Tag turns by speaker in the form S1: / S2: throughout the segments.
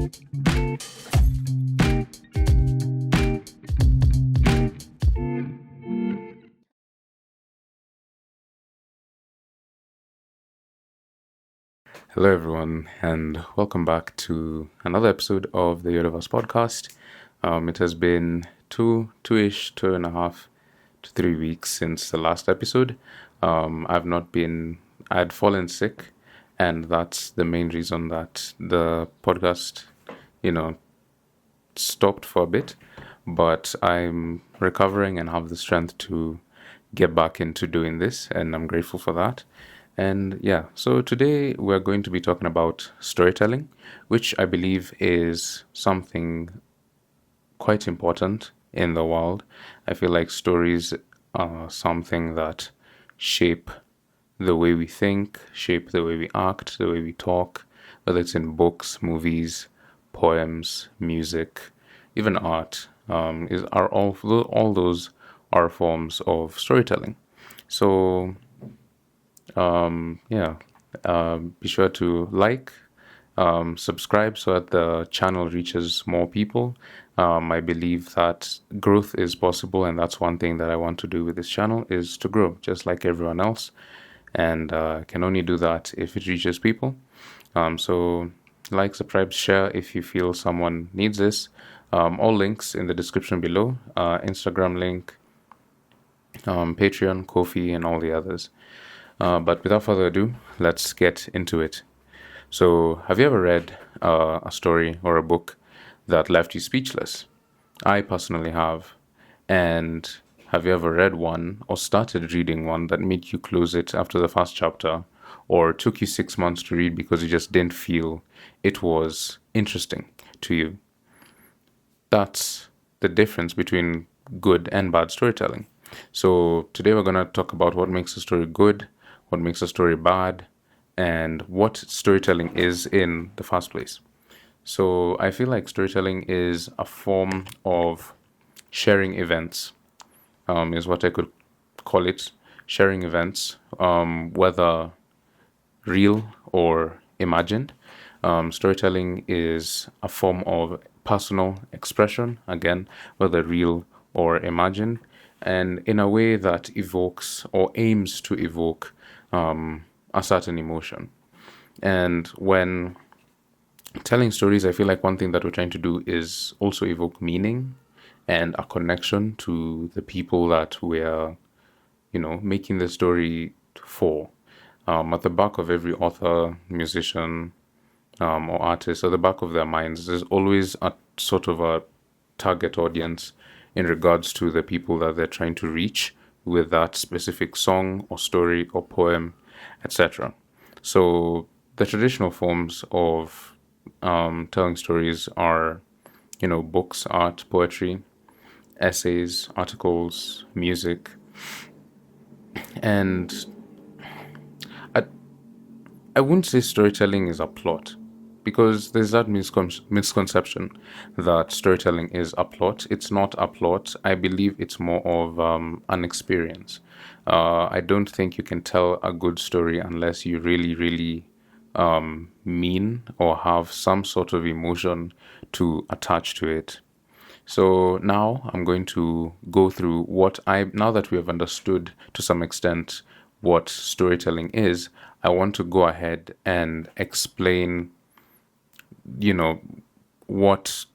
S1: Hello, everyone, and welcome back to another episode of the Universe podcast. It has been two and a half to 3 weeks since the last episode. I had fallen sick, and that's the main reason that the podcast, stopped for a bit. But I'm recovering and have the strength to get back into doing this, and I'm grateful for that. And yeah, so today we're going to be talking about storytelling, which I believe is something quite important in the world. I feel like stories are something that shape the way we think, shape the way we act, the way we talk, whether it's in books, movies, poems, music, even art. Are all those are forms of storytelling. So yeah, be sure to subscribe so that the channel reaches more people. I believe that growth is possible, and that's one thing that I want to do with this channel is to grow, just like everyone else, and can only do that if it reaches people. So subscribe, share if you feel someone needs this. All links in the description below, Instagram link, Patreon, Ko-fi, and all the others. But without further ado, let's get into it. So, have you ever read a story or a book that left you speechless? I personally have. And have you ever read one or started reading one that made you close it after the first chapter, or took you 6 months to read because you just didn't feel it was interesting to you? That's the difference between good and bad storytelling. So today we're going to talk about what makes a story good, what makes a story bad, and what storytelling is in the first place. So I feel like storytelling is a form of sharing events, is what I could call it. Sharing events, whether real or imagined. Storytelling is a form of personal expression, again, whether real or imagined, and in a way that evokes or aims to evoke a certain emotion. And when telling stories, I feel like one thing that we're trying to do is also evoke meaning and a connection to the people that we're, making the story for. At the back of every author, musician, or artist, at the back of their minds, there's always a sort of a target audience in regards to the people that they're trying to reach with that specific song or story or poem, etc. So the traditional forms of telling stories are, books, art, poetry, essays, articles, music, and I wouldn't say storytelling is a plot, because there's that misconception that storytelling is a plot. It's not a plot. I believe it's more of an experience. I don't think you can tell a good story unless you really, really mean or have some sort of emotion to attach to it. So now I'm going to go through now that we have understood to some extent what storytelling is, I want to go ahead and explain, what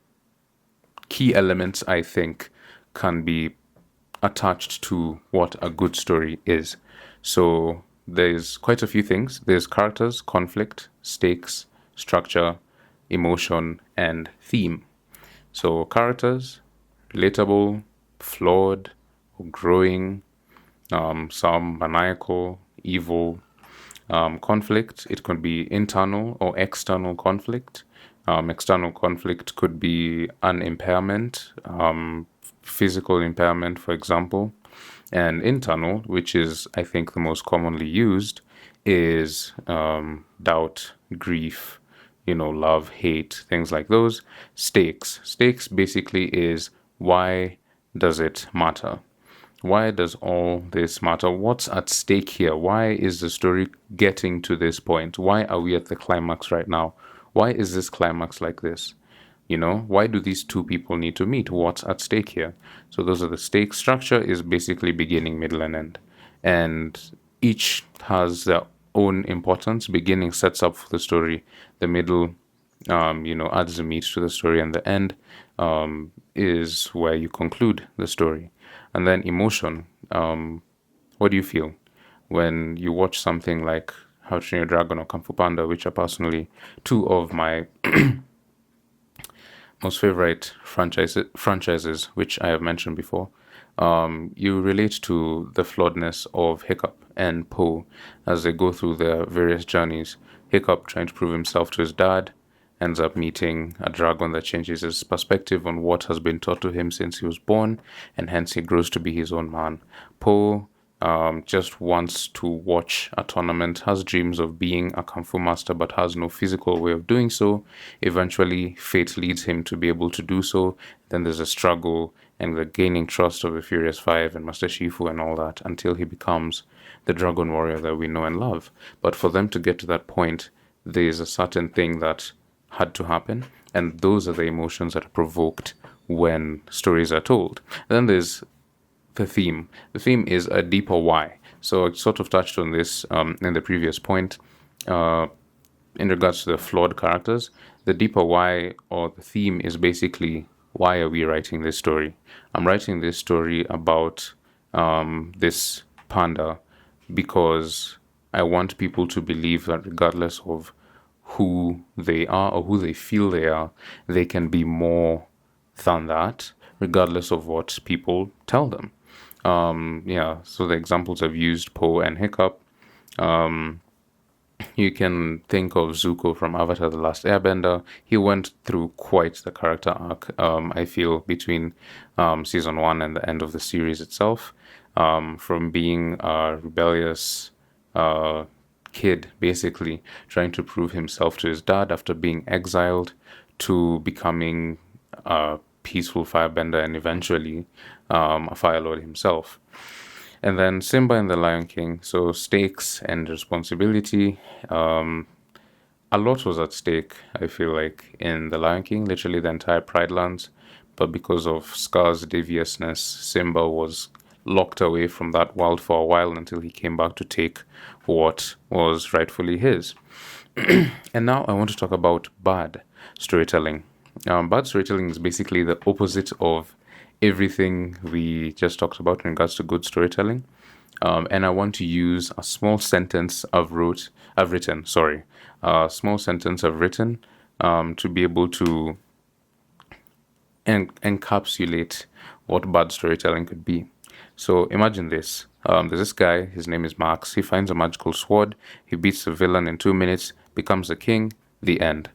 S1: key elements I think can be attached to what a good story is. So there's quite a few things. There's characters, conflict, stakes, structure, emotion, and theme. So characters, relatable, flawed, growing, some maniacal, evil. Conflict, it could be internal or external conflict. External conflict could be an impairment, physical impairment, for example. And internal, which is, I think, the most commonly used, is doubt, grief, love, hate, things like those. Stakes. Stakes basically is, why does it matter? Why does all this matter? What's at stake here? Why is the story getting to this point? Why are we at the climax right now? Why is this climax like this? Why do these two people need to meet? What's at stake here? So those are the stakes. Structure is basically beginning, middle, and end. And each has their own importance. Beginning sets up for the story. The middle, adds the meat to the story. And the end is where you conclude the story. And then emotion. What do you feel when you watch something like How to Train Your Dragon or Kung Fu Panda, which are personally two of my most favorite franchises, which I have mentioned before. You relate to the flawedness of Hiccup and Po as they go through their various journeys. Hiccup, trying to prove himself to his dad, ends up meeting a dragon that changes his perspective on what has been taught to him since he was born, and hence he grows to be his own man. Po just wants to watch a tournament, has dreams of being a Kung Fu master, but has no physical way of doing so. Eventually, fate leads him to be able to do so. Then there's a struggle and the gaining trust of the Furious Five and Master Shifu and all that until he becomes the Dragon Warrior that we know and love. But for them to get to that point, there's a certain thing that had to happen, and those are the emotions that are provoked when stories are told. And then there's the theme. The theme is a deeper why. So I sort of touched on this in the previous point. In regards to the flawed characters, the deeper why or the theme is basically, why are we writing this story? I'm writing this story about this panda because I want people to believe that regardless of who they are or who they feel they are, they can be more than that, regardless of what people tell them. So the examples I've used, Po and Hiccup. You can think of Zuko from Avatar: The Last Airbender. He went through quite the character arc, I feel, between season 1 and the end of the series itself. From being a rebellious kid, basically, trying to prove himself to his dad after being exiled, to becoming a peaceful firebender and eventually a Fire Lord himself. And then Simba and the Lion King. So stakes and responsibility. A lot was at stake, I feel like, in the Lion King, literally the entire Pride Lands. But because of Scar's deviousness, Simba was locked away from that world for a while until he came back to take what was rightfully his. And now I want to talk about bad storytelling. Bad storytelling is basically the opposite of everything we just talked about in regards to good storytelling. And I want to use a small sentence I've written, to be able to encapsulate what bad storytelling could be. So imagine this. There's this guy, his name is Max. He finds a magical sword. He beats the villain in 2 minutes, becomes the king, the end.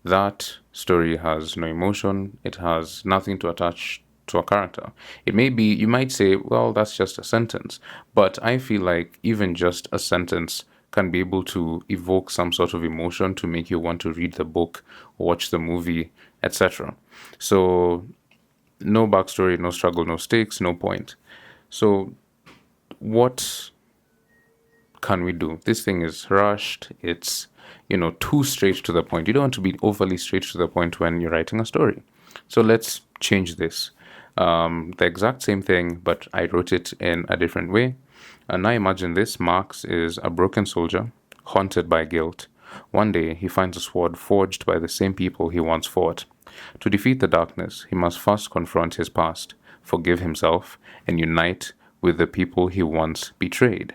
S1: That story has no emotion. It has nothing to attach to a character. It may be, you might say, well, that's just a sentence. But I feel like even just a sentence can be able to evoke some sort of emotion to make you want to read the book, watch the movie, etc. So no backstory, no struggle, no stakes, no point. So what can we do? This thing is rushed. It's, too straight to the point. You don't want to be overly straight to the point when you're writing a story. So let's change this. The exact same thing, but I wrote it in a different way. And now imagine this. Max is a broken soldier, haunted by guilt. One day, he finds a sword forged by the same people he once fought. To defeat the darkness, he must first confront his past, forgive himself, and unite with the people he once betrayed.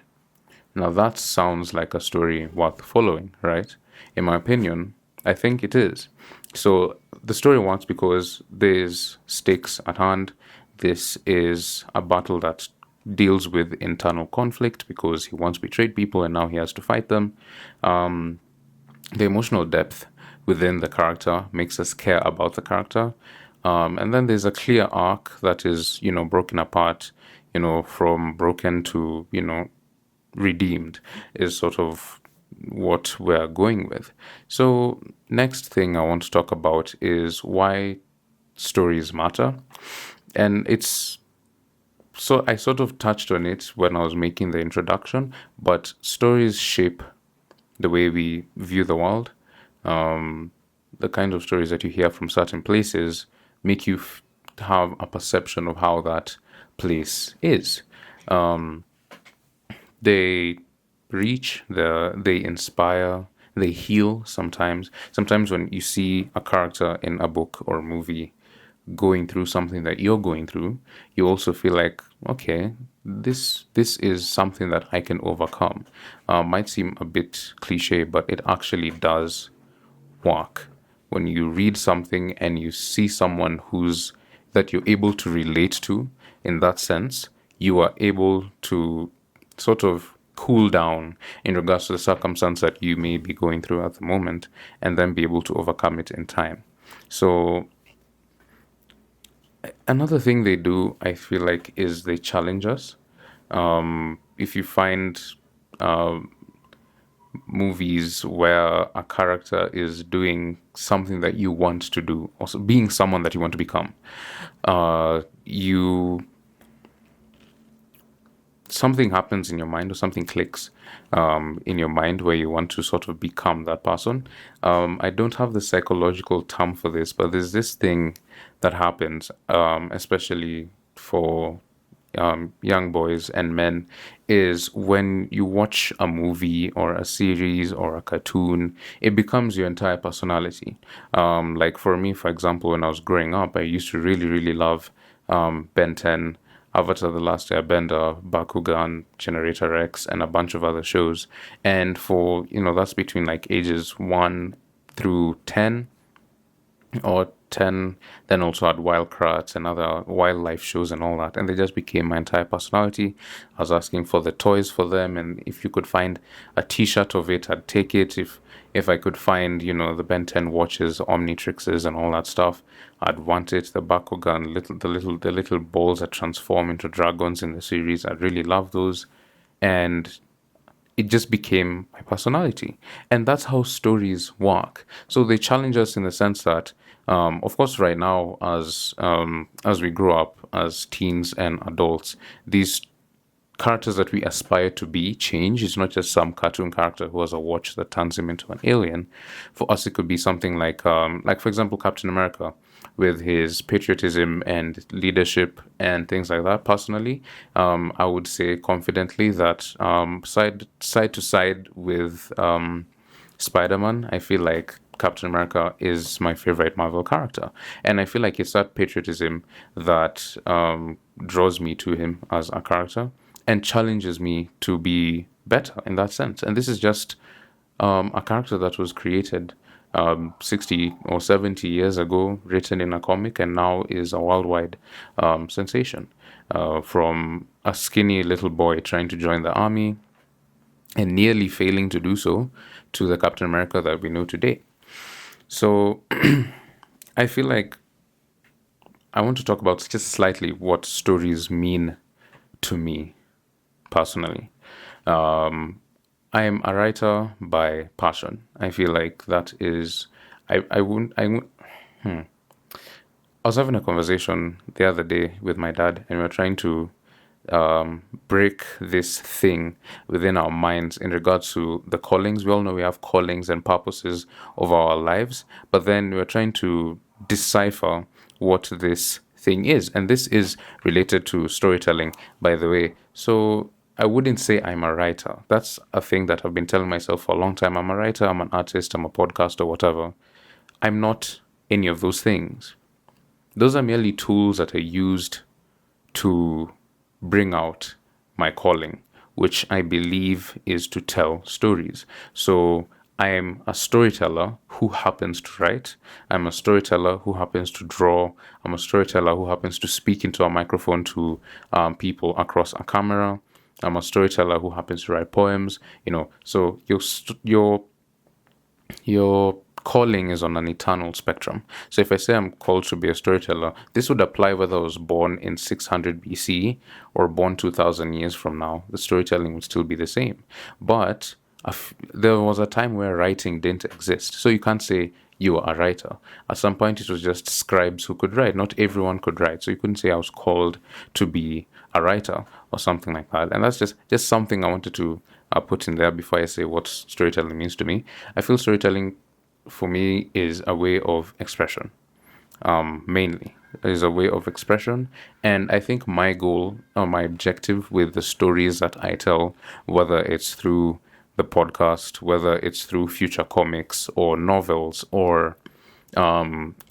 S1: Now that sounds like a story worth following, right? In my opinion, I think it is. So the story works because there's stakes at hand. This is a battle that deals with internal conflict because he once betrayed people and now he has to fight them. The emotional depth within the character makes us care about the character. And then there's a clear arc that is, broken apart, from broken to, redeemed is sort of what we're going with. So next thing I want to talk about is why stories matter. And I sort of touched on it when I was making the introduction, but stories shape the way we view the world. the kinds of stories that you hear from certain places make you have a perception of how that place is. Um, they they inspire, they heal sometimes. Sometimes when you see a character in a book or a movie going through something that you're going through, you also feel like, okay, this is something that I can overcome. Might seem a bit cliche, but it actually does work. When you read something and you see someone who's that you're able to relate to in that sense, you are able to sort of cool down in regards to the circumstance that you may be going through at the moment and then be able to overcome it in time. So another thing they do, I feel like, is they challenge us. If you find movies where a character is doing something that you want to do, also being someone that you want to become, you something happens in your mind or something clicks in your mind where you want to sort of become that person. I don't have the psychological term for this, but there's this thing that happens, especially for young boys and men, is when you watch a movie or a series or a cartoon, it becomes your entire personality. Like for me, for example, when I was growing up, I used to really, really love Ben 10, Avatar The Last Airbender, Bakugan, Generator X, and a bunch of other shows. And for, that's between like ages 1 through 10 or 10, then also had Wildcrafts and other wildlife shows and all that. And they just became my entire personality. I was asking for the toys for them, and if you could find a t-shirt of it, I'd take it. If I could find, the Ben 10 watches, Omnitrixes and all that stuff, I'd want it. The Bakugan, the little balls that transform into dragons in the series, I'd really love those. And it just became my personality. And that's how stories work. So they challenge us in the sense that, of course, right now, as we grow up as teens and adults, these characters that we aspire to be change. It's not just some cartoon character who has a watch that turns him into an alien. For us, it could be something like for example, Captain America, with his patriotism and leadership and things like that. Personally, I would say confidently that side to side with Spider-Man, I feel like Captain America is my favorite Marvel character. And I feel like it's that patriotism that draws me to him as a character and challenges me to be better in that sense. And this is just a character that was created 60 or 70 years ago, written in a comic, and now is a worldwide sensation. From a skinny little boy trying to join the army and nearly failing to do so, to the Captain America that we know today. So I feel like I want to talk about just slightly what stories mean to me personally. I am a writer by passion. I feel like that is, I wouldn't, I was having a conversation the other day with my dad, and we were trying to break this thing within our minds in regards to the callings. We all know we have callings and purposes of our lives, but then we're trying to decipher what this thing is. And this is related to storytelling, by the way. So I wouldn't say I'm a writer. That's a thing that I've been telling myself for a long time. I'm a writer, I'm an artist, I'm a podcaster, whatever. I'm not any of those things. Those are merely tools that are used to bring out my calling, which I believe is to tell stories. So I am a storyteller who happens to write. I'm a storyteller who happens to draw. I'm a storyteller who happens to speak into a microphone to people across a camera. I'm a storyteller who happens to write poems. So your calling is on an eternal spectrum. So if I say I'm called to be a storyteller, this would apply whether I was born in 600 BC or born 2000 years from now. The storytelling would still be the same. But there was a time where writing didn't exist. So you can't say you are a writer. At some point, it was just scribes who could write. Not everyone could write. So you couldn't say I was called to be a writer or something like that. And that's just something I wanted to put in there before I say what storytelling means to me. I feel storytelling for me is a way of expression. Mainly is a way of expression, and I think my goal or my objective with the stories that I tell, whether it's through the podcast, whether it's through future comics or novels, or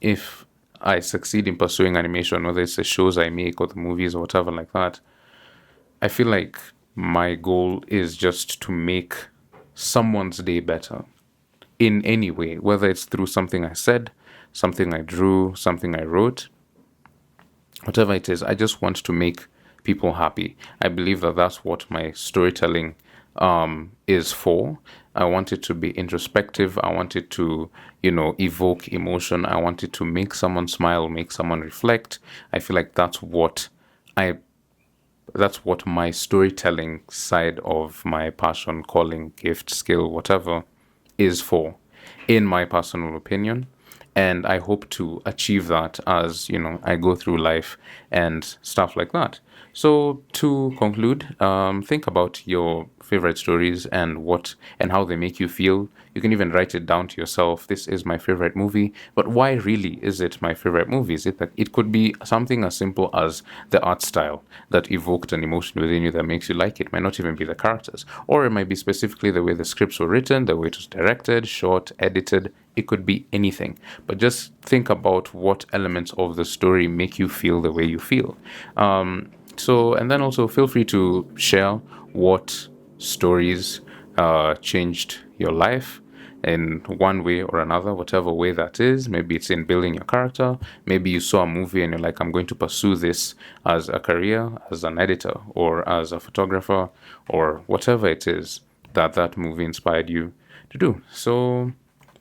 S1: if I succeed in pursuing animation, whether it's the shows I make or the movies or whatever like that, I feel like my goal is just to make someone's day better in any way, whether it's through something I said, something I drew, something I wrote, whatever it is. I just want to make people happy. I believe that that's what my storytelling is for. I want it to be introspective. I want it to, evoke emotion. I want it to make someone smile, make someone reflect. I feel like I that's what my storytelling side of my passion, calling, gift, skill, whatever is for, in my personal opinion. And I hope to achieve that as, I go through life and stuff like that. So to conclude, think about your favorite stories and how they make you feel. You can even write it down to yourself. This is my favorite movie, but why really is it my favorite movie? Is it that it could be something as simple as the art style that evoked an emotion within you that makes you like it? It might not even be the characters, or it might be specifically the way the scripts were written, the way it was directed, shot, edited. It could be anything, but just think about what elements of the story make you feel the way you feel. And then also feel free to share what stories changed your life in one way or another, whatever way that is. Maybe it's in building your character. Maybe you saw a movie and you're like, I'm going to pursue this as a career, as an editor, or as a photographer, or whatever it is that movie inspired you to do. So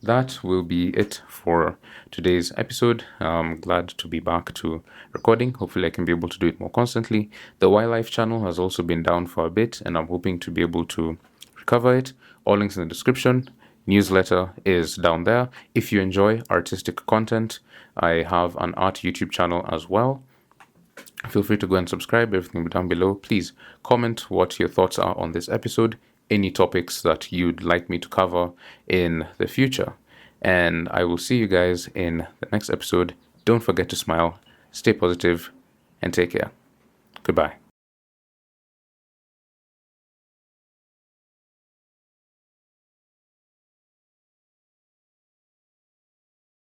S1: that will be it for today's episode. I'm glad to be back to recording. Hopefully, I can be able to do it more constantly. The Wildlife channel has also been down for a bit, and I'm hoping to be able to recover it. All links in the description. Newsletter is down there. If you enjoy artistic content, I have an art YouTube channel as well. Feel free to go and subscribe. Everything will be down below. Please comment what your thoughts are on this episode, any topics that you'd like me to cover in the future. And I will see you guys in the next episode. Don't forget to smile, stay positive, and take care. Goodbye.